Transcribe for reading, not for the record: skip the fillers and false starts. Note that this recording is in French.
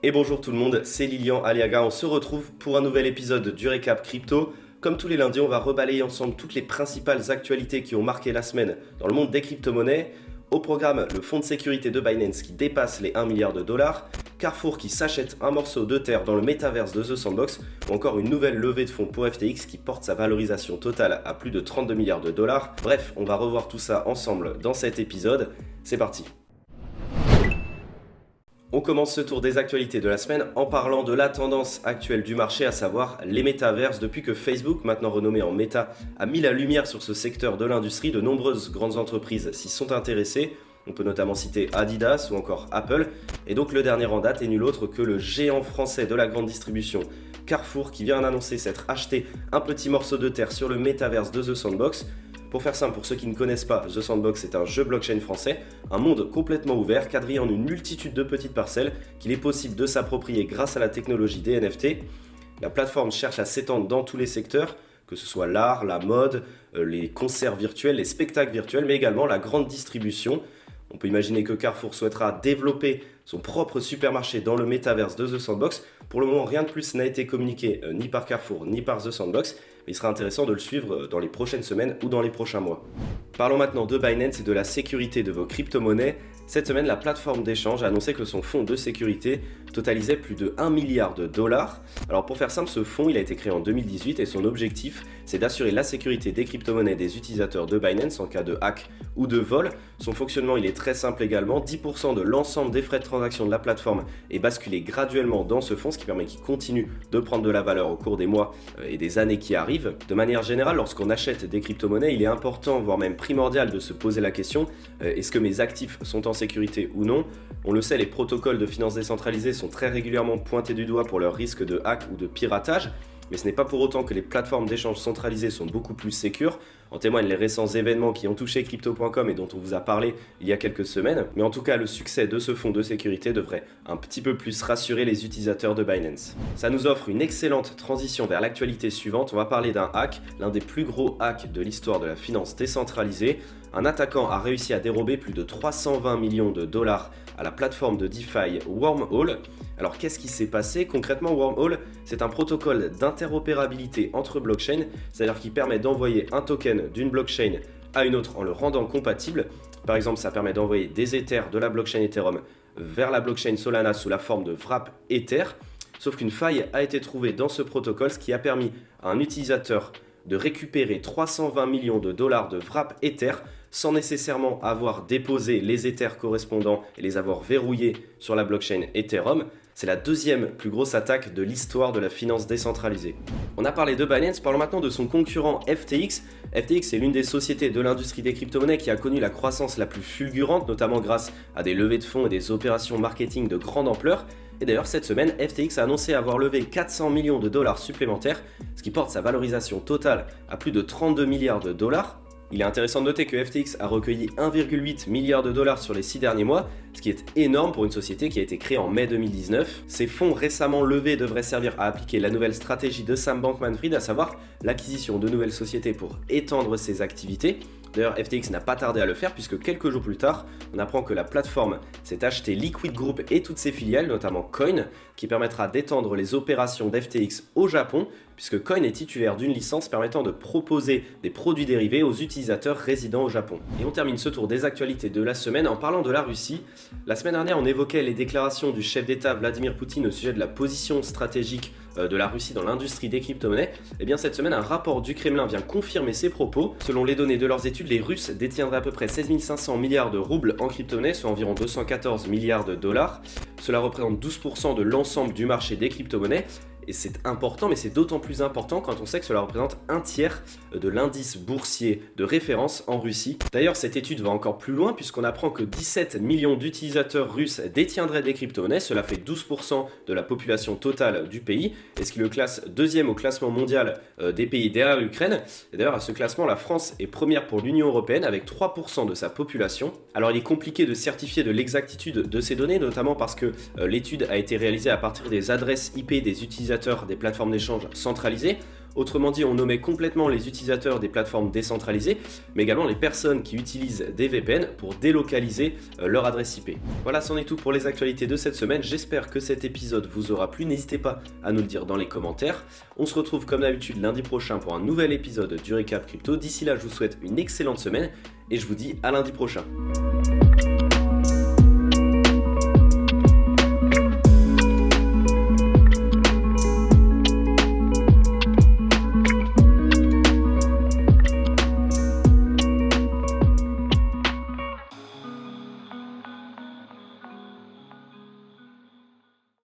Et bonjour tout le monde, c'est Lilian Aliaga, on se retrouve pour un nouvel épisode du Récap Crypto. Comme tous les lundis, on va rebalayer ensemble toutes les principales actualités qui ont marqué la semaine dans le monde des crypto-monnaies. Au programme, le fonds de sécurité de Binance qui dépasse les 1 milliard de dollars, Carrefour qui s'achète un morceau de terre dans le métaverse de The Sandbox, ou encore une nouvelle levée de fonds pour FTX qui porte sa valorisation totale à plus de 32 milliards de dollars. Bref, on va revoir tout ça ensemble dans cet épisode. C'est parti. On commence ce tour des actualités de la semaine en parlant de la tendance actuelle du marché, à savoir les métaverses. Depuis que Facebook, maintenant renommé en Meta, a mis la lumière sur ce secteur de l'industrie, de nombreuses grandes entreprises s'y sont intéressées. On peut notamment citer Adidas ou encore Apple. Et donc le dernier en date est nul autre que le géant français de la grande distribution, Carrefour, qui vient d'annoncer s'être acheté un petit morceau de terre sur le métaverse de The Sandbox. Pour faire simple, pour ceux qui ne connaissent pas, The Sandbox est un jeu blockchain français, un monde complètement ouvert, quadrillé en une multitude de petites parcelles qu'il est possible de s'approprier grâce à la technologie des NFT. La plateforme cherche à s'étendre dans tous les secteurs, que ce soit l'art, la mode, les concerts virtuels, les spectacles virtuels, mais également la grande distribution. On peut imaginer que Carrefour souhaitera développer son propre supermarché dans le métaverse de The Sandbox. Pour le moment, rien de plus n'a été communiqué ni par Carrefour ni par The Sandbox, mais il sera intéressant de le suivre dans les prochaines semaines ou dans les prochains mois. Parlons maintenant de Binance et de la sécurité de vos crypto-monnaies. Cette semaine, la plateforme d'échange a annoncé que son fonds de sécurité totalisait plus de 1 milliard de dollars. Alors pour faire simple, ce fonds il a été créé en 2018 et son objectif c'est d'assurer la sécurité des crypto-monnaies des utilisateurs de Binance en cas de hack ou de vol. Son fonctionnement il est très simple également, 10% de l'ensemble des frais de transaction de la plateforme est basculé graduellement dans ce fonds, ce qui permet qu'il continue de prendre de la valeur au cours des mois et des années qui arrivent. De manière générale, lorsqu'on achète des crypto-monnaies, il est important, voire même primordial de se poser la question, est-ce que mes actifs sont en sécurité ou non? On le sait, les protocoles de finance décentralisée sont très régulièrement pointés du doigt pour leur risque de hack ou de piratage, mais ce n'est pas pour autant que les plateformes d'échange centralisées sont beaucoup plus sécures. En témoignent les récents événements qui ont touché Crypto.com et dont on vous a parlé il y a quelques semaines. Mais en tout cas, le succès de ce fonds de sécurité devrait un petit peu plus rassurer les utilisateurs de Binance. Ça nous offre une excellente transition vers l'actualité suivante. On va parler d'un hack, l'un des plus gros hacks de l'histoire de la finance décentralisée. Un attaquant a réussi à dérober plus de 320 millions de dollars à la plateforme de DeFi Wormhole. Alors qu'est-ce qui s'est passé? Concrètement, Wormhole, c'est un protocole d'interopérabilité entre blockchains, c'est-à-dire qui permet d'envoyer un token d'une blockchain à une autre en le rendant compatible. Par exemple, ça permet d'envoyer des Ethers de la blockchain Ethereum vers la blockchain Solana sous la forme de wrap Ether. Sauf qu'une faille a été trouvée dans ce protocole, ce qui a permis à un utilisateur de récupérer 320 millions de dollars de wrap Ether sans nécessairement avoir déposé les Ethers correspondants et les avoir verrouillés sur la blockchain Ethereum. C'est la deuxième plus grosse attaque de l'histoire de la finance décentralisée. On a parlé de Binance, parlons maintenant de son concurrent FTX. FTX est l'une des sociétés de l'industrie des crypto-monnaies qui a connu la croissance la plus fulgurante, notamment grâce à des levées de fonds et des opérations marketing de grande ampleur. Et d'ailleurs, cette semaine, FTX a annoncé avoir levé 400 millions de dollars supplémentaires, ce qui porte sa valorisation totale à plus de 32 milliards de dollars. Il est intéressant de noter que FTX a recueilli 1,8 milliard de dollars sur les 6 derniers mois, ce qui est énorme pour une société qui a été créée en mai 2019. Ces fonds récemment levés devraient servir à appliquer la nouvelle stratégie de Sam Bankman-Fried, à savoir l'acquisition de nouvelles sociétés pour étendre ses activités. D'ailleurs, FTX n'a pas tardé à le faire puisque quelques jours plus tard, on apprend que la plateforme s'est acheté Liquid Group et toutes ses filiales, notamment Coin, qui permettra d'étendre les opérations d'FTX au Japon, puisque Coin est titulaire d'une licence permettant de proposer des produits dérivés aux utilisateurs résidant au Japon. Et on termine ce tour des actualités de la semaine en parlant de la Russie. La semaine dernière, on évoquait les déclarations du chef d'État Vladimir Poutine au sujet de la position stratégique de la Russie dans l'industrie des crypto-monnaies. Et bien cette semaine, un rapport du Kremlin vient confirmer ces propos. Selon les données de leurs études, les Russes détiendraient à peu près 16 500 milliards de roubles en crypto-monnaies, soit environ 214 milliards de dollars. Cela représente 12% de l'ensemble du marché des crypto-monnaies. Et c'est important, mais c'est d'autant plus important quand on sait que cela représente un tiers de l'indice boursier de référence en Russie. D'ailleurs, cette étude va encore plus loin puisqu'on apprend que 17 millions d'utilisateurs russes détiendraient des crypto-monnaies. Cela fait 12% de la population totale du pays, et ce qui le classe deuxième au classement mondial des pays derrière l'Ukraine. Et d'ailleurs, à ce classement, la France est première pour l'Union européenne avec 3% de sa population. Alors, il est compliqué de certifier de l'exactitude de ces données, notamment parce que l'étude a été réalisée à partir des adresses IP des utilisateurs des plateformes d'échange centralisées. Autrement dit, on nommait complètement les utilisateurs des plateformes décentralisées, mais également les personnes qui utilisent des VPN pour délocaliser leur adresse IP. Voilà, c'en est tout pour les actualités de cette semaine. J'espère que cet épisode vous aura plu. N'hésitez pas à nous le dire dans les commentaires. On se retrouve comme d'habitude lundi prochain pour un nouvel épisode du Récap Crypto. D'ici là, je vous souhaite une excellente semaine et je vous dis à lundi prochain.